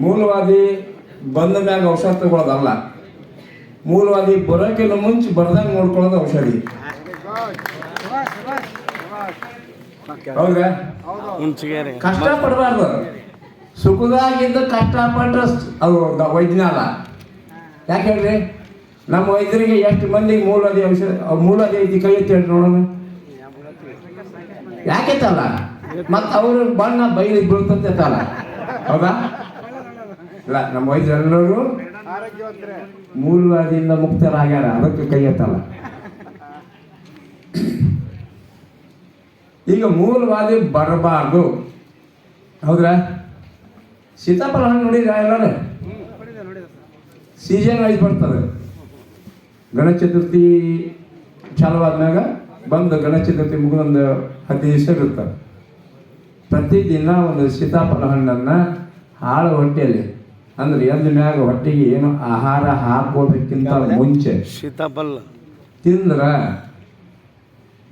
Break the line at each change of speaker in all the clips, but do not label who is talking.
ಮೂಲವಾದಿ ಬಂದ ಮ್ಯಾಗ ಔಷಧ ತಗೊಳ್ಳೋದಲ್ಲ, ಮೂಲವಾದಿ ಬರೋಕ್ಕಿಂತ ಮುಂಚೆ ಬರ್ದಂಗೆ ನೋಡ್ಕೊಳ್ಳೋದು ಔಷಧಿ. ಹೌದ್ರಾ? ಕಷ್ಟ ಪಡಬಾರ್ದು. ಸುಖದಾಗಿದ್ದ ಕಷ್ಟಪಟ್ರೆ ಅದು ವೈದ್ಯನ ಅಲ್ಲ. ಯಾಕೆ ಹೇಳ್ರಿ? ನಮ್ಮ ವೈದ್ಯರಿಗೆ ಎಷ್ಟು ಮಂದಿಗೆ ಮೂಲವಾದಿ ಔಷಧ ಮೂಲವಾದಿ ಐತಿ ಕೈ ಎತ್ತಿ ಹೇಳಿ ನೋಡೋಣ. ಯಾಕೆತ್ತಲ್ಲ? ಮತ್ತು ಅವ್ರ ಬಣ್ಣ ಬೈಲಿಗೆ ಬೀಳ್ತಂತೆತ್ತಲ್ಲ. ಹೌದಾ? ಇಲ್ಲ, ನಮ್ಮ ವೈದ್ಯರೆಲ್ಲರೂ ಮೂಲವಾದಿಯಿಂದ ಮುಕ್ತರಾಗ್ಯಾರ, ಅದಕ್ಕೆ ಕೈ ಎತ್ತಲ್ಲ. ಈಗ ಮೂಲವಾದಿ ಬರಬಾರ್ದು. ಹೌದ್ರಾ? ಸೀತಾಫಲ ಹಣ್ಣು ನೋಡಿದ್ರ ಎಲ್ಲರೂ? ಸೀಸನ್ ವೈಸ್ ಬರ್ತದೆ. ಗಣೇಶ ಚತುರ್ಥಿ ಚಾಲು ಆದ್ಮ್ಯಾಗ ಬಂದು ಗಣೇಶ ಚತುರ್ಥಿ ಮುಗಿದೊಂದು 15 ದಿವಸ ಇರ್ತದೆ. ಪ್ರತಿದಿನ ಒಂದು ಸೀತಾಫಲ ಹಣ್ಣನ್ನು ಹಾಳು ಹೊಟ್ಟೆಯಲ್ಲಿ, ಅಂದ್ರೆ ಎದ್ದು ಮ್ಯಾಗ ಹೊಟ್ಟೆಗೆ ಏನು ಆಹಾರ ಹಾಕೋದಕ್ಕಿಂತ ಮುಂಚೆ
ಸೀತಾಫಲ
ತಿಂದ್ರ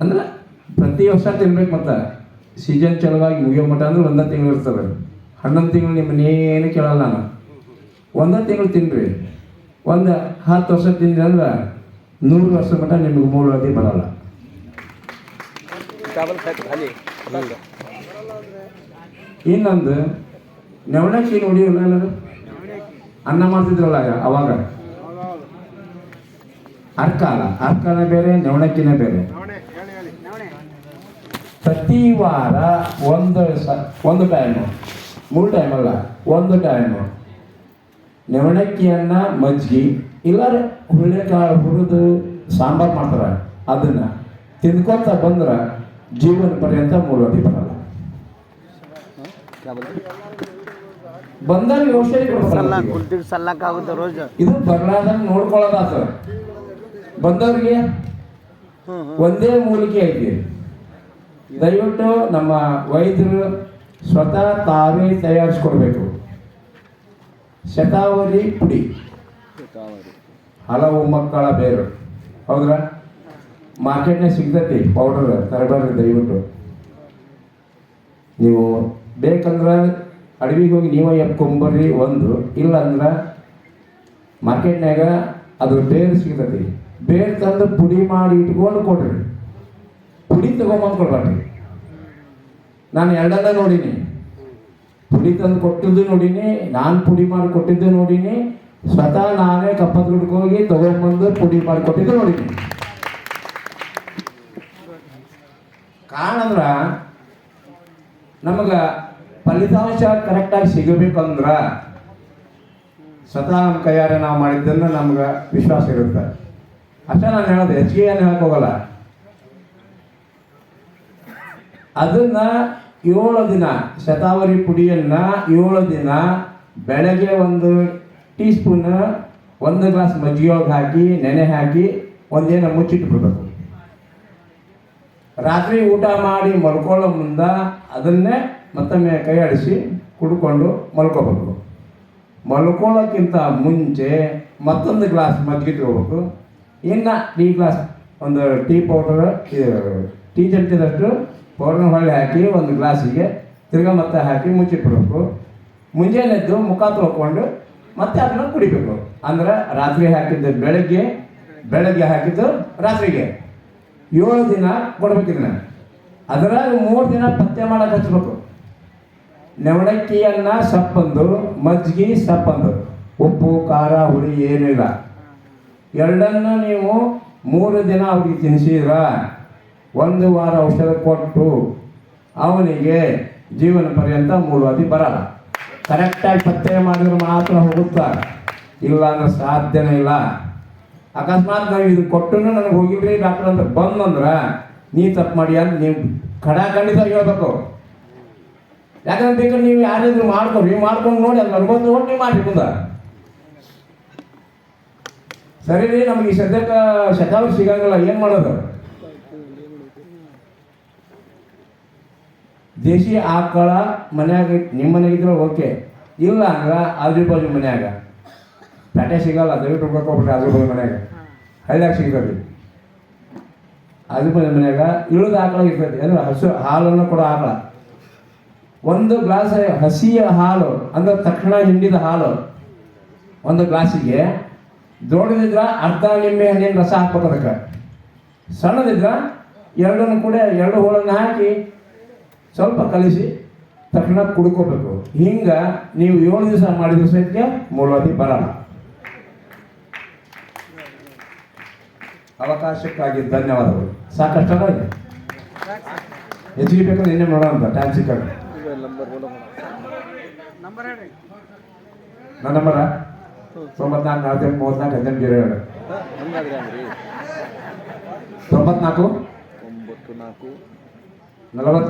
ಅಂದ್ರೆ ಪ್ರತಿ ವರ್ಷ ತಿನ್ಬೇಕು. ಮತ್ತು ಸೀಸನ್ ಚಲುವಾಗಿ ಮುಗಿಯೋ ಮಟ್ಟ ಅಂದ್ರೆ 1 ತಿಂಗಳು ಇರ್ತದೆ. 11 ತಿಂಗಳು ನಿಮ್ಮನ್ನೇನು ಕೇಳಲ್ಲ ನಾನು. 1 ತಿಂಗಳು ತಿನ್ರಿ. 10 ವರ್ಷ ತಿಂದ್ರಿ ಅಂದ್ರೆ 100 ವರ್ಷ ಮಟ್ಟ ನಿಮಗೆ ಮೂಲವಾದಿ ಬರಲ್ಲ. ಇನ್ನೊಂದು ನವಣಕ್ಕಿ ನೋಡಿಯಲ್ಲ ಎಲ್ಲರೂ? ಅನ್ನ ಮಾಡ್ತಿದ್ರಲ್ಲ ಅವಾಗ. ಅರ್ಕನೇ ಬೇರೆ, ನವಣಕ್ಕಿನೇ ಬೇರೆ. ಪ್ರತಿ ವಾರ ಒಂದು ಟೈಮು, 3 ಟೈಮ್ ಅಲ್ಲ, 1 ಟೈಮು ನವಣಕ್ಕಿಯನ್ನ ಮಜ್ಜಿಗೆ ಇಲ್ಲಾರೆ ಹುಳ್ಳೆಕಾಳು ಹುರಿದು ಸಾಂಬಾರು ಮಾಡ್ತಾರೆ. ಅದನ್ನ ತಿಂದ್ಕೊತ ಬಂದ್ರೆ ಜೀವನ ಪರ್ಯಂತ ಮೂಲವಾದಿ ಬರಲ್ಲ. ಬಂದಾಗ ಔಷಧಿ ಇದು ಬರ್ಲಾದಂಗೆ ನೋಡ್ಕೊಳ್ಳೋದಾತ. ಬಂದವ್ರಿಗೆ ಒಂದೇ ಮೂಲಿಕೆ ಐತಿ. ದಯವಿಟ್ಟು ನಮ್ಮ ವೈದ್ಯರು ಸ್ವತಃ ತಾವೇ ತಯಾರಿಸ್ಕೊಡ್ಬೇಕು. ಶತಾವರಿ ಪುಡಿ, ಹಲವು ಮಕ್ಕಳ ಬೇರು. ಹೌದ್ರಾ? ಮಾರ್ಕೆಟ್ನಾಗ ಸಿಗ್ತೈತಿ ಪೌಡರ್, ತರಬೇಡ್ರಿ ದಯವಿಟ್ಟು. ನೀವು ಬೇಕಂದ್ರೆ ಅಡವಿಗೆ ಹೋಗಿ ನೀವೇ ಎಪ್ಕೊಂಬರ್ರಿ. ಒಂದು ಇಲ್ಲ ಅಂದ್ರೆ ಮಾರ್ಕೆಟ್ನಾಗ ಅದ್ರ ಬೇರು ಸಿಗ್ತೈತಿ. ಬೇರು ತಂದು ಪುಡಿ ಮಾಡಿ ಇಟ್ಕೊಂಡು ಕೊಡ್ರಿ. ಪುಡಿ ತಗೊಂಬಂದು ಕೊಡ್ಬೇಡ್ರಿ. ನಾನು ಎರಡನ್ನ ನೋಡೀನಿ. ಪುಡಿ ತಂದು ಕೊಟ್ಟಿದ್ದು ನೋಡೀನಿ, ನಾನು ಪುಡಿ ಮಾಡಿ ಕೊಟ್ಟಿದ್ದು ನೋಡೀನಿ, ಸ್ವತಃ ನಾನೇ ಕಪ್ಪತ್ ದುಡ್ಗೆ ಹೋಗಿ ತಗೊಂಡ್ಬಂದು ಪುಡಿ ಮಾಡಿ ಕೊಟ್ಟಿದ್ದು ನೋಡೀನಿ. ಕಾರಣ ಅಂದ್ರೆ ನಮಗೆ ಫಲಿತಾಂಶ ಕರೆಕ್ಟಾಗಿ ಸಿಗಬೇಕಂದ್ರೆ ಸ್ವತಃ ನಮ್ಮ ಕೈಯಾರೆ ನಾವು ಮಾಡಿದ್ದನ್ನು ನಮ್ಗೆ ವಿಶ್ವಾಸ ಇರುತ್ತೆ. ಅಷ್ಟೇ ನಾನು ಹೇಳೋದು, ಹೆಚ್ಚಿಗೆ ಏನು ಹೇಳಕ್ ಹೋಗಲ್ಲ. ಅದನ್ನ 7 ದಿನ ಶತಾವರಿ ಪುಡಿಯನ್ನ 7 ದಿನ ಬೆಳಗ್ಗೆ 1 ಟೀ ಸ್ಪೂನ್ 1 ಗ್ಲಾಸ್ ಮಜ್ಜಿಗೆ ಹಾಕಿ ನೆನೆ ಹಾಕಿ ಒಂದೇನ ಮುಚ್ಚಿಟ್ಬಿಡ್ಬೇಕು. ರಾತ್ರಿ ಊಟ ಮಾಡಿ ಮಲ್ಕೊಳ್ಳೋ ಮುಂದೆ ಅದನ್ನೇ ಮತ್ತೊಮ್ಮೆ ಕೈ ಆಡಿಸಿ ಕುಡ್ಕೊಂಡು ಮಲ್ಕೋಬೇಕು. ಮಲ್ಕೊಳ್ಳೋಕ್ಕಿಂತ ಮುಂಚೆ ಮತ್ತೊಂದು ಗ್ಲಾಸ್ ಮಜ್ಜಿಗೆ ತಗೋಬೇಕು. ಇನ್ನು ಟೀ ಗ್ಲಾಸ್ ಒಂದು ಟೀ ಪೌಡರ್, ಟೀ ಚಮಚದಷ್ಟು ಪೌಡರ್ನ ಹೊಳ್ಳಿ ಹಾಕಿ 1 ಗ್ಲಾಸಿಗೆ ತಿರ್ಗಾ ಮತ್ತೆ ಹಾಕಿ ಮುಚ್ಚಿಟ್ಬಿಡ್ಬೇಕು. ಮುಂಜಾನೆ ಎದ್ದು ಮುಖ ತೊಳ್ಕೊಂಡು ಮತ್ತೆ ಅದನ್ನು ಕುಡಿಬೇಕು. ಅಂದ್ರೆ ರಾತ್ರಿ ಹಾಕಿದ್ದು ಬೆಳಗ್ಗೆ ಹಾಕಿದ್ದು ರಾತ್ರಿಗೆ 7 ದಿನ ಕೊಡ್ಬೇಕಿದ್ನ. ಅದರಾಗ 3 ದಿನ ಪಥ್ಯ ಮಾಡಕ್ಕೆ ಹಚ್ಬೇಕು. ನವಣಕ್ಕಿಯನ್ನ ಸಪ್ಪಂದು, ಮಜ್ಜಿಗೆ ಸಪ್ಪಂದು, ಉಪ್ಪು ಖಾರ ಹುಳಿ ಏನಿಲ್ಲ. ಎರಡನ್ನು ನೀವು 3 ದಿನ ಅವ್ರಿಗೆ ತಿನ್ನಿಸಿದ್ರ 1 ವಾರ ಔಷಧ ಕೊಟ್ಟು ಅವನಿಗೆ ಜೀವನ ಪರ್ಯಂತ ಮೂಲವಾದಿ ಬರಲ್ಲ. ಕರೆಕ್ಟಾಗಿ ಪಥ್ಯ ಮಾಡಿದ್ರೆ ಮಾತ್ರ ಹೋಗುತ್ತಾ, ಇಲ್ಲ ಅಂದ್ರೆ ಸಾಧ್ಯನೇ ಇಲ್ಲ. ಅಕಸ್ಮಾತ್ ನಾವು ಇದು ಕೊಟ್ಟು ನನಗೆ ಹೋಗಿಲ್ರಿ ಡಾಕ್ಟರ್ ಅಂತ ಬಂದಂದ್ರೆ ನೀ ತಪ್ಪು ಮಾಡಿ ಅಂತ ನೀವು ಖಂಡಿತ ಹೇಳ್ಬೇಕು. ಯಾಕಂದ್ರೆ ಬೇಕಾದ್ರೆ ನೀವು ಯಾರಾದ್ರೂ ಮಾಡ್ಕೊಂಡು ನೋಡಿ ಅದು ಅನುಭವ ತಗೊಂಡು ನೀವು ಮಾಡಿ ಮುಂದೆ. ಸರಿ ರೀ, ನಮ್ಗೆ ಈ ಸದ್ಯಕ್ಕೆ ಶತಾವರಿ ಸಿಗಂಗಿಲ್ಲ, ಏನು ಮಾಡೋದು? ದೇಶಿ ಆಕಳ ಮನ್ಯಾಗ ನಿಮ್ಮ ಮನೆಗಿದ್ರೆ ಓಕೆ, ಇಲ್ಲ ಅಂದ್ರೆ ಆಜು ಬಾಜು ಮನ್ಯಾಗ ಪ್ಯಾಟೆ ಸಿಗಲ್ಲ, ದಯವಿಟ್ಟು ಹೋಗ್ಬಿಟ್ರೆ ಆಜು ಬಾಜು ಮನ್ಯಾಗ ಹಳ್ಳ್ಯಾಗ ಸಿಗ್ತದೆ. ಆಜು ಬಾಜು ಮನ್ಯಾಗ ಇಳಿದ ಆಕಳ ಇರ್ತೈತಿ, ಅಂದ್ರೆ ಹಸು ಹಾಲನ್ನು ಕೊಡೋ ಆಕಳ ಒಂದು ಗ್ಲಾಸ್ ಹಸಿಯ ಹಾಲು ಅಂದ್ರೆ ತಕ್ಷಣ ಹಿಂಡಿದ ಹಾಲು ಒಂದು ಗ್ಲಾಸಿಗೆ, ದೊಡ್ಡದಿದ್ರ ಅರ್ಧ ನಿಂಬೆ ಹಣ್ಣಿನ ರಸ ಹಾಕ್ಬೇಕು. ಅದಕ್ಕೆ ಸಣ್ಣದಿದ್ರ ಎರಡನ್ನು ಕೂಡ ಎರಡು ಹೋಳನ್ನು ಹಾಕಿ ಸ್ವಲ್ಪ ಕಲಿಸಿ ತಕ್ಷಣ ಕುಡ್ಕೋಬೇಕು. ಹಿಂಗೆ ನೀವು 7 ದಿವಸ ಮಾಡಿದ ಸಹಿತ ಮೂಲವ್ಯಾಧಿ ಬರಲ್ಲ. ಅವಕಾಶಕ್ಕಾಗಿ ಧನ್ಯವಾದಗಳು. ಸಾಕಷ್ಟಲ್ಲ ಇದೆ, ಹೆಚ್ಚಿಗೆ ಬೇಕಾದ್ರೆ ಇನ್ನೇ ನೋಡೋಣ ಟೈಮ್ ಸಿಕ್ಕಾಗ. ನನ್ನ ನಂಬರ 94 44 18 94 48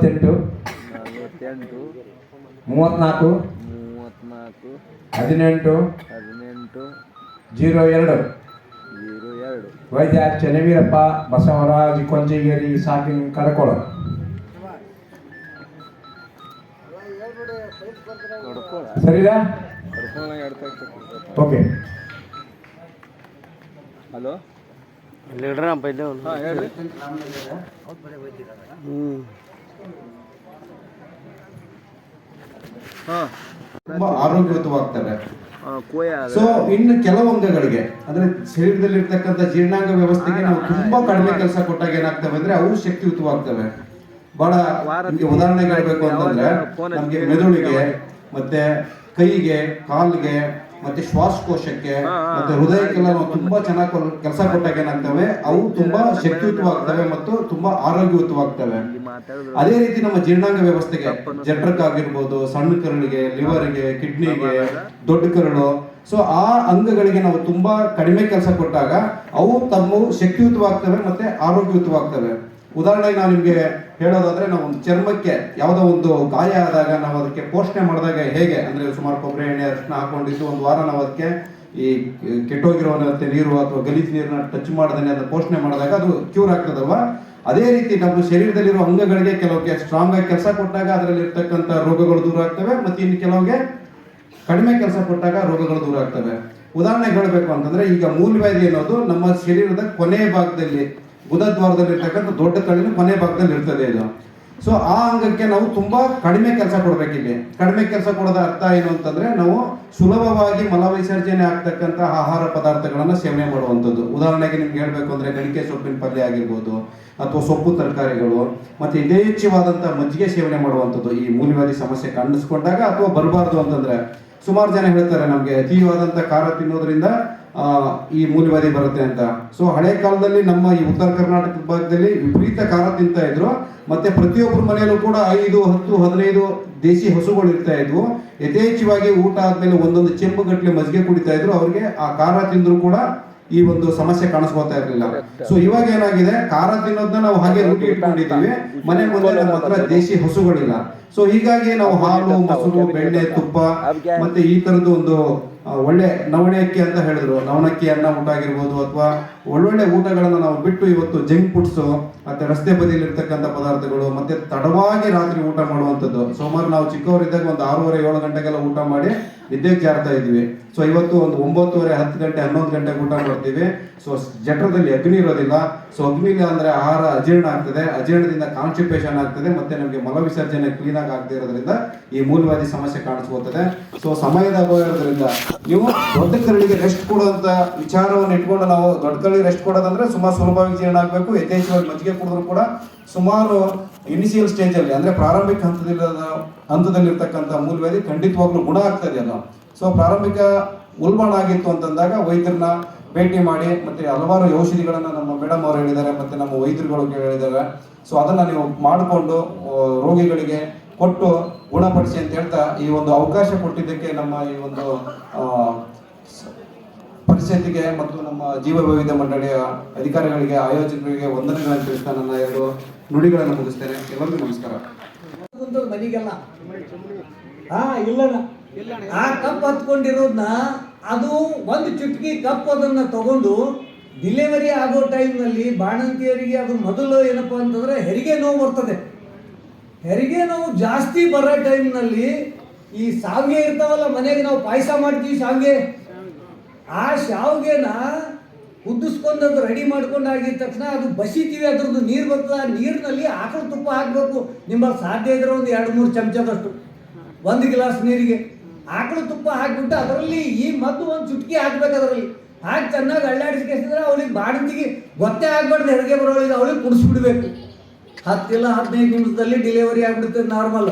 34 18 02. ವೈದ್ಯ ಚೆನ್ನವೀರಪ್ಪ ಬಸವರಾಜ್ ಕೊಂಜಿಗೇರಿ ಸಾಕಿನ ಕರಕೋಳ. ಸರಿನಾ? ಓಕೆ.
ಹಲೋ
ತುಂಬಾ ಆರೋಗ್ಯಯುತವಾಗ್ತವೆ. ಸೊ ಇನ್ನು ಕೆಲವು ಅಂಗಗಳಿಗೆ ಅಂದ್ರೆ ಶರೀರದಲ್ಲಿರ್ತಕ್ಕಂಥ ಜೀರ್ಣಾಂಗ ವ್ಯವಸ್ಥೆಗೆ ನಾವು ತುಂಬಾ ಕಡಿಮೆ ಕೆಲಸ ಕೊಟ್ಟಾಗ ಏನಾಗ್ತವೆ ಅಂದ್ರೆ ಅವು ಶಕ್ತಿಯುತವಾಗ್ತವೆ. ಬಹಳ ಉದಾಹರಣೆಗೆ ಹೇಳ್ಬೇಕು ಅಂತಂದ್ರೆ ನಮ್ಗೆ ಮೆದುಳಿಗೆ ಮತ್ತೆ ಕೈಗೆ, ಕಾಲಿಗೆ, ಮತ್ತೆ ಶ್ವಾಸಕೋಶಕ್ಕೆ ಮತ್ತೆ ಹೃದಯಕ್ಕೆಲ್ಲ ನಾವು ತುಂಬಾ ಚೆನ್ನಾಗಿ ಕೆಲಸ ಕೊಟ್ಟಾಗ ಏನಾಗ್ತವೆ, ಅವು ತುಂಬಾ ಶಕ್ತಿಯುತವಾಗ್ತವೆ ಮತ್ತು ತುಂಬಾ ಆರೋಗ್ಯಯುತವಾಗ್ತವೆ. ಅದೇ ರೀತಿ ನಮ್ಮ ಜೀರ್ಣಾಂಗ ವ್ಯವಸ್ಥೆಗೆ ಜಠರಕ್ಕಾಗಿರ್ಬೋದು, ಸಣ್ಣ ಕರಳಿಗೆ, ಲಿವರ್ಗೆ, ಕಿಡ್ನಿಗೆ, ದೊಡ್ಡ ಕರಳು, ಸೊ ಆ ಅಂಗಗಳಿಗೆ ನಾವು ತುಂಬಾ ಕಡಿಮೆ ಕೆಲಸ ಕೊಟ್ಟಾಗ ಅವು ತಮ್ಮ ಶಕ್ತಿಯುತವಾಗ್ತವೆ ಮತ್ತೆ ಆರೋಗ್ಯಯುತವಾಗ್ತವೆ. ಉದಾಹರಣೆಗೆ ನಾವು ನಿಮ್ಗೆ ಹೇಳೋದಾದ್ರೆ, ನಾವು ಚರ್ಮಕ್ಕೆ ಯಾವುದೋ ಒಂದು ಗಾಯ ಆದಾಗ ನಾವು ಅದಕ್ಕೆ ಪೋಷಣೆ ಮಾಡಿದಾಗ ಹೇಗೆ ಅಂದ್ರೆ ಸುಮಾರು ಕೊಬ್ಬರಿ ಎಣ್ಣೆ ಅರಿಶಿನ ಹಾಕೊಂಡಿದ್ದು ಒಂದು ವಾರ ನಾವು ಅದಕ್ಕೆ ಈ ಕೆಟ್ಟೋಗಿರುವಂತೆ ನೀರು ಅಥವಾ ಗಲೀಜು ನೀರನ್ನ ಟಚ್ ಮಾಡದೇನೆ ಅದನ್ನ ಪೋಷಣೆ ಮಾಡಿದಾಗ ಅದು ಕ್ಯೂರ್ ಆಗ್ತದಲ್ವಾ. ಅದೇ ರೀತಿ ನಮ್ಮ ಶರೀರದಲ್ಲಿರುವ ಅಂಗಗಳಿಗೆ ಕೆಲವಕ್ಕೆ ಸ್ಟ್ರಾಂಗ್ ಆಗಿ ಕೆಲಸ ಕೊಟ್ಟಾಗ ಅದರಲ್ಲಿ ಇರ್ತಕ್ಕಂಥ ರೋಗಗಳು ದೂರ ಆಗ್ತವೆ, ಮತ್ತೆ ಇನ್ನು ಕೆಲವಕ್ಕೆ ಕಡಿಮೆ ಕೆಲಸ ಕೊಟ್ಟಾಗ ರೋಗಗಳು ದೂರ ಆಗ್ತವೆ. ಉದಾಹರಣೆಗೆ ಹೇಳಬೇಕು ಅಂತಂದ್ರೆ, ಈಗ ಮೂಲವ್ಯಾಧಿ ಅನ್ನೋದು ನಮ್ಮ ಶರೀರದ ಕೊನೆಯ ಭಾಗದಲ್ಲಿ, ಗುದದ್ವಾರದಲ್ಲಿ ಇರ್ತಕ್ಕಂಥ ದೊಡ್ಡ ಕಲ್ಲಿನ ಕೊನೆ ಭಾಗದಲ್ಲಿ ಇರ್ತದೆ ಇದು. ಸೊ ಆ ಅಂಗಕ್ಕೆ ನಾವು ತುಂಬಾ ಕಡಿಮೆ ಕೆಲಸ ಕೊಡ್ಬೇಕಿಲ್ಲಿ. ಕಡಿಮೆ ಕೆಲಸ ಕೊಡೋದ ಅರ್ಥ ಏನು ಅಂತಂದ್ರೆ, ನಾವು ಸುಲಭವಾಗಿ ಮಲ ವಿಸರ್ಜನೆ ಆಗ್ತಕ್ಕಂಥ ಆಹಾರ ಪದಾರ್ಥಗಳನ್ನ ಸೇವನೆ ಮಾಡುವಂಥದ್ದು. ಉದಾಹರಣೆಗೆ ನಿಮ್ಗೆ ಹೇಳ್ಬೇಕು ಅಂದ್ರೆ ಗಣಿಕೆ ಸೊಪ್ಪಿನ ಪಲ್ಯ ಆಗಿರ್ಬೋದು, ಅಥವಾ ಸೊಪ್ಪು ತರಕಾರಿಗಳು, ಮತ್ತೆ ಯಥೇಚ್ಛವಾದಂಥ ಮಜ್ಜಿಗೆ ಸೇವನೆ ಮಾಡುವಂಥದ್ದು ಈ ಮೂಲವ್ಯಾಧಿ ಸಮಸ್ಯೆ ಕಾಣಿಸ್ಕೊಂಡಾಗ ಅಥವಾ ಬರಬಾರ್ದು ಅಂತಂದ್ರೆ. ಸುಮಾರು ಜನ ಹೇಳ್ತಾರೆ ನಮ್ಗೆ ಅತಿಯಾದಂಥ ಖಾರ ತಿನ್ನೋದ್ರಿಂದ ಈ ಮೂಲವ್ಯಾಧಿ ಬರುತ್ತೆ ಅಂತ. ಸೊ ಹಳೆ ಕಾಲದಲ್ಲಿ ನಮ್ಮ ಈ ಉತ್ತರ ಕರ್ನಾಟಕ ಭಾಗದಲ್ಲಿ ವಿಪರೀತ ಖಾರ ತಿಂತಾ ಇದ್ರು. ಮತ್ತೆ ಪ್ರತಿಯೊಬ್ಬರ ಮನೆಯಲ್ಲೂ ಕೂಡ 5, 10, 15 ದೇಸಿ ಹಸುಗಳು ಇರ್ತಾ ಇದ್ವು. ಯಥೇಚ್ಛವಾಗಿ ಊಟ ಆದ್ಮೇಲೆ ಒಂದೊಂದು ಚೆಂಬು ಗಟ್ಟಲೆ ಮಜ್ಜಿಗೆ ಕುಡಿತಾ ಇದ್ರು. ಅವ್ರಿಗೆ ಆ ಖಾರ ತಿಂದ್ರು ಕೂಡ ಈ ಒಂದು ಸಮಸ್ಯೆ ಕಾಣಿಸ್ಕೋತಾ ಇರ್ಲಿಲ್ಲ. ಸೊ ಇವಾಗ ಏನಾಗಿದೆ, ಖಾರ ತಿನ್ನೋದನ್ನ ನಾವು ಹಾಗೆ ರೂಢಿ ಇಟ್ಕೊಂಡಿದ್ದೀವಿ. ಮನೆ ಮುಂದೆ ನಮ್ಮ ಹತ್ರ ದೇಸಿ ಹಸುಗಳಿಲ್ಲ. ಸೊ ಹೀಗಾಗಿ ನಾವು ಹಾಲು, ಮೊಸರು, ಬೆಣ್ಣೆ, ತುಪ್ಪ ಮತ್ತೆ ಈ ತರದ್ದು ಒಂದು ಒಳ್ಳೆ ನವಣೆ ಅಕ್ಕಿ ಅಂತ ಹೇಳಿದ್ರು, ನವಣಕ್ಕಿ ಅನ್ನ ಊಟ ಆಗಿರ್ಬೋದು, ಅಥವಾ ಒಳ್ಳೊಳ್ಳೆ ಊಟಗಳನ್ನ ನಾವು ಬಿಟ್ಟು ಇವತ್ತು ಜಂಕ್ ಫುಡ್ಸ್ ಮತ್ತೆ ರಸ್ತೆ ಬದಿಯಲ್ಲಿ ಇರ್ತಕ್ಕಂಥ ಪದಾರ್ಥಗಳು, ಮತ್ತೆ ತಡವಾಗಿ ರಾತ್ರಿ ಊಟ ಮಾಡುವಂಥದ್ದು. ಸುಮಾರು ನಾವು ಚಿಕ್ಕವರಿದ್ದಾಗ ಒಂದು 6:30, 7 ಗಂಟೆಗೆಲ್ಲ ಊಟ ಮಾಡಿ ನಿದ್ದೆಗೆ ಜಾರ್ತಾ ಇದ್ವಿ. ಸೊ ಇವತ್ತು ಒಂದು 9:30, 10 ಗಂಟೆ, 11 ಗಂಟೆಗೆ ಊಟ ಮಾಡ್ತೀವಿ. ಸೊ ಜಠರದಲ್ಲಿ ಅಗ್ನಿ ಇರೋದಿಲ್ಲ. ಸೊ ಅಗ್ನಿ ಅಂದ್ರೆ ಆಹಾರ ಅಜೀರ್ಣ ಆಗ್ತದೆ, ಅಜೀರ್ಣದಿಂದ ಕಾನ್ಸ್ಟಿಪೇಷನ್ ಆಗ್ತದೆ, ಮತ್ತೆ ನಮಗೆ ಮಲ ವಿಸರ್ಜನೆ ಕ್ಲೀನ್ ಆಗಿ ಆಗದೆ ಇರೋದ್ರಿಂದ ಈ ಮೂಲವ್ಯಾಧಿ ಸಮಸ್ಯೆ ಕಾಣಿಸ್ಕೋತದೆ. ಸೊ ಸಮಯದ ಅಭಾವ ಇರೋದ್ರಿಂದ ನೀವು ದೊಡ್ಡ ಕರಳಿಗೆ ರೆಸ್ಟ್ ಕೊಡುವಂತ ವಿಚಾರವನ್ನು ಇಟ್ಕೊಂಡು, ನಾವು ದೊಡ್ಡ ಕರಳಿಗೆ ರೆಸ್ಟ್ ಕೊಡೋದಂದ್ರೆ ಸುಮಾರು ಸುಲಭವಾಗಿ ಜೀರ್ಣ ಆಗಬೇಕು. ಯಥೇಚ್ಛವಾಗಿ ಮಜ್ಜಿಗೆ ಕುಡಿದ್ರು ಕೂಡ ಸುಮಾರು ಇನಿಷಿಯಲ್ ಸ್ಟೇಜ್ ಅಲ್ಲಿ ಅಂದ್ರೆ ಪ್ರಾರಂಭಿಕ ಹಂತದಲ್ಲಿರ್ತಕ್ಕಂಥ ಮೂಲವ್ಯಾಧಿ ಖಂಡಿತವಾಗ್ಲೂ ಗುಣ ಆಗ್ತದೆ ಅದು. ಸೊ ಪ್ರಾರಂಭಿಕ ಉಲ್ಬಣ ಆಗಿತ್ತು ಅಂತಂದಾಗ ವೈದ್ಯರನ್ನ ಭೇಟಿ ಮಾಡಿ, ಮತ್ತೆ ಹಲವಾರು ಔಷಧಿಗಳನ್ನ ನಮ್ಮ ಮೇಡಮ್ ಅವರು ಹೇಳಿದ್ದಾರೆ, ಮತ್ತೆ ನಮ್ಮ ವೈದ್ಯರುಗಳು ಹೇಳಿದ್ದಾರೆ. ಸೊ ಅದನ್ನ ನೀವು ಮಾಡಿಕೊಂಡು ರೋಗಿಗಳಿಗೆ ಕೊಟ್ಟು ಗುಣಪಡಿಸಿ ಅಂತ ಹೇಳ್ತಾ, ಈ ಒಂದು ಅವಕಾಶ ಕೊಟ್ಟಿದ್ದಕ್ಕೆ ನಮ್ಮ ಈ ಒಂದು ಪರಿಸ್ಥಿತಿಗೆ ಮತ್ತು ನಮ್ಮ ಜೀವ ವೈವಿಧ್ಯ ಮಂಡಳಿಯ ಅಧಿಕಾರಿಗಳಿಗೆ, ಆಯೋಜಕರಿಗೆ ವಂದನೆಗಳನ್ನು ತಿಳಿಸ್ತಾ ನನ್ನ 2 ನುಡಿಗಳನ್ನು ಮುಗಿಸ್ತೇನೆ. ಎಲ್ಲರಿಗೂ ನಮಸ್ಕಾರ.
ಮನೆಗೆಲ್ಲ ಇಲ್ಲ ಆ ಕಪ್ ಹತ್ಕೊಂಡಿರೋದನ್ನ ಅದು ಒಂದು ಚುಟ್ಕಿ ಕಪ್ ಅದನ್ನ ತಗೊಂಡು ಡಿಲಿವರಿ ಆಗೋ ಟೈಮ್ನಲ್ಲಿ ಬಾಣಂತಿಯರಿಗೆ ಅದು ಮೊದಲು ಏನಪ್ಪಾ ಅಂತಂದ್ರೆ ಹೆರಿಗೆ ನೋವು ಬರ್ತದೆ. ಹೆರಿಗೆ ನೋವು ಜಾಸ್ತಿ ಬರೋ ಟೈಮ್ನಲ್ಲಿ ಈ ಶಾವಿಗೆ ಇರ್ತಾವಲ್ಲ, ಮನೆಗೆ ನಾವು ಪಾಯಸ ಮಾಡ್ತೀವಿ ಶಾವಿಗೆ, ಆ ಶಾವಿಗೆನ ಕುದಿಸ್ಕೊಂಡು ಅದು ರೆಡಿ ಮಾಡ್ಕೊಂಡು ಆಗಿದ ತಕ್ಷಣ ಅದು ಬಸಿತೀವಿ, ಅದ್ರದ್ದು ನೀರು ಬರ್ತದೆ. ಆ ನೀರಿನಲ್ಲಿ ಆಕಳು ತುಪ್ಪ ಹಾಕಬೇಕು. ನಿಮ್ಮಲ್ಲಿ ಸಾಧ್ಯ ಇದ್ರೆ ಒಂದು 2-3 ಚಮಚದಷ್ಟು ಒಂದು ಗ್ಲಾಸ್ ನೀರಿಗೆ ಆಕಳು ತುಪ್ಪ ಹಾಕಿಬಿಟ್ಟು ಅದರಲ್ಲಿ ಈ ಮದ್ದು ಒಂದು ಚುಟ್ಕಿ ಹಾಕ್ಬೇಕು ಅದರಲ್ಲಿ ಹಾಕಿ ಚೆನ್ನಾಗಿ ಅಳ್ಳಾಡಿಸ್ಕಿಸಿದ್ರೆ ಅವಳಿಗೆ ಬಾಣಂತಿಗೆ ಗೊತ್ತೇ ಆಗ್ಬಾರ್ದು ಹೆರಿಗೆ ಬರೋಳಿಗೆ ಅವಳಿಗೆ ಕುಡಿಸ್ಬಿಡ್ಬೇಕು. 10 ಇಲ್ಲ 15 ನಿಮಿಷದಲ್ಲಿ ಡಿಲಿವರಿ ಆಗ್ಬಿಡುತ್ತೆ ನಾರ್ಮಲ್.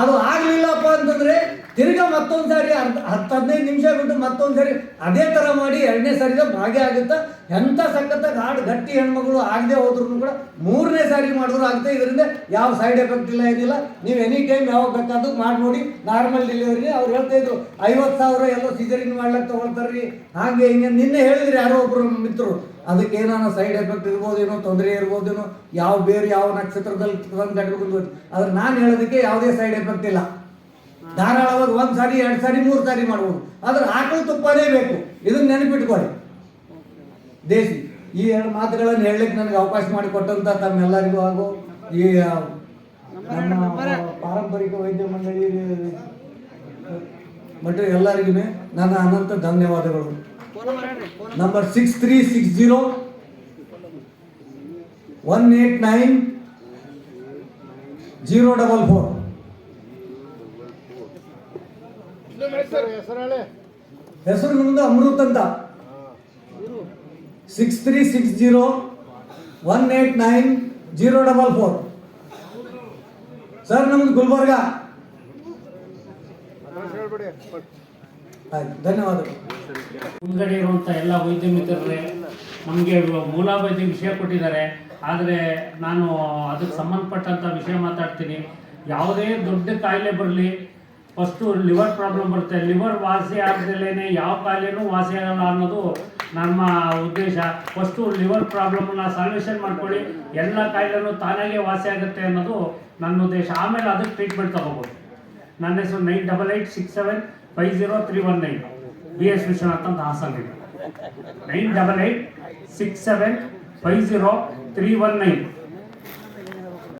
ಅದು ಆಗಲಿಲ್ಲಪ್ಪ ಅಂತಂದರೆ ತಿರ್ಗಾ ಮತ್ತೊಂದು ಸಾರಿ 10-15 ನಿಮಿಷ ಬಿಟ್ಟು ಮತ್ತೊಂದು ಸಾರಿ ಅದೇ ಥರ ಮಾಡಿ 2ನೇ ಸಾರಿಗೆ ಭಾಗ್ಯ ಆಗುತ್ತೆ. ಎಂಥ ಸಖತ್ತಾಗಿ ಹಾಡು ಗಟ್ಟಿ ಹೆಣ್ಮಗಳು ಆಗದೆ ಹೋದ್ರೂ ಕೂಡ 3ನೇ ಸಾರಿ ಮಾಡಿದ್ರು ಆಗುತ್ತೆ. ಇದರಿಂದ ಯಾವ ಸೈಡ್ ಎಫೆಕ್ಟ್ ಇಲ್ಲ, ಏನಿಲ್ಲ. ನೀವು ಎನಿ ಟೈಮ್ ಯಾವಾಗ ಬೇಕಾದ್ರೂ ಮಾಡಿ ನೋಡಿ. ನಾರ್ಮಲ್ ಡೆಲಿವರಿ ಅವ್ರು ಹೇಳ್ತಾ ಇದ್ರು 50,000 ಎಲ್ಲೋ ಸಿಜರಿನ್ ಮಾಡ್ಲಿಕ್ಕೆ ತೊಗೊಳ್ತಾರ್ರಿ, ಹಾಗೆ ಹಿಂಗೆ ನಿನ್ನೆ ಹೇಳಿದ್ರು ಯಾರೋ ಒಬ್ಬರು ಮಿತ್ರರು. ಅದಕ್ಕೆ ಏನಾನ ಸೈಡ್ ಎಫೆಕ್ಟ್ ಇರ್ಬೋದೇನೋ, ತೊಂದರೆ ಇರ್ಬೋದೇನೋ, ಯಾವ ಬೇರೆ ಯಾವ ನಕ್ಷತ್ರದಲ್ಲಿ ತಂದು ಕಟ್ಟಬೇಕು. ಆದ್ರೆ ನಾನು ಹೇಳೋದಕ್ಕೆ ಯಾವುದೇ ಸೈಡ್ ಎಫೆಕ್ಟ್ ಇಲ್ಲ. ಧಾರಾಳವಾಗಿ 1 ಸಾರಿ 2 ಸಾರಿ 3 ಸಾರಿ ಮಾಡ್ಬೋದು. ಆದ್ರೆ ಆಕಳು ತುಪ್ಪನೇ ಬೇಕು, ಇದನ್ನ ನೆನಪಿಟ್ಕೊಳ್ಳಿ. ದೇಸಿ ಈ 2 ಮಾತುಗಳನ್ನು ಹೇಳಲಿಕ್ಕೆ ನನಗೆ ಅವಕಾಶ ಮಾಡಿಕೊಟ್ಟಂತ ತಮ್ಮೆಲ್ಲರಿಗೂ ಹಾಗೂ ಈ ನಮ್ಮ ಪಾರಂಪರಿಕ ವೈದ್ಯ ಮಂಡಳಿ ಮತ್ತು ಎಲ್ಲರಿಗೂ ನನ್ನ ಅನಂತ ಧನ್ಯವಾದಗಳು. ನಂಬರ್ 6360189044. ಹೆಸರು ನಮ್ದು ಅಮೃತ್ ಅಂತ. 6360189044. ಸರ್ ನಮ್ದು ಗುಲ್ಬರ್ಗ. ಆಯ್ತು, ಧನ್ಯವಾದಗಳು.
ಮುಂದ್ಗಡೆ ಇರುವಂಥ ಎಲ್ಲ ವೈದ್ಯ ಮಿತ್ರರೇ ನಮಗೆ ಮೂಲಭೂತ ವಿಷಯ ಕೊಟ್ಟಿದ್ದಾರೆ. ಆದರೆ ನಾನು ಅದಕ್ಕೆ ಸಂಬಂಧಪಟ್ಟಂಥ ವಿಷಯ ಮಾತಾಡ್ತೀನಿ. ಯಾವುದೇ ದೊಡ್ಡ ಕಾಯಿಲೆ ಬರಲಿ, ಫಸ್ಟು ಲಿವರ್ ಪ್ರಾಬ್ಲಮ್ ಬರುತ್ತೆ. ಲಿವರ್ ವಾಸಿ ಆಗದಲ್ಲೇ ಯಾವ ಕಾಯಿಲೆನೂ ವಾಸಿ ಆಗಲ್ಲ ಅನ್ನೋದು ನಮ್ಮ ಉದ್ದೇಶ. ಫಸ್ಟು ಲಿವರ್ ಪ್ರಾಬ್ಲಮ್ನ ಸಾಲ್ಯೂಷನ್ ಮಾಡ್ಕೊಳ್ಳಿ, ಎಲ್ಲ ಕಾಯಿಲೆನೂ ತಾನಾಗೆ ವಾಸಿ ಆಗುತ್ತೆ ಅನ್ನೋದು ನನ್ನ ಉದ್ದೇಶ. ಆಮೇಲೆ ಅದಕ್ಕೆ ಟ್ರೀಟ್ಮೆಂಟ್ ತಗೋಬೋದು. ನನ್ನ ಹೆಸರು 9886750319 BS ವಿಶ್ವನಾಥ್ ಅಂತ ಹಾಸನಿದೆ. 9886750319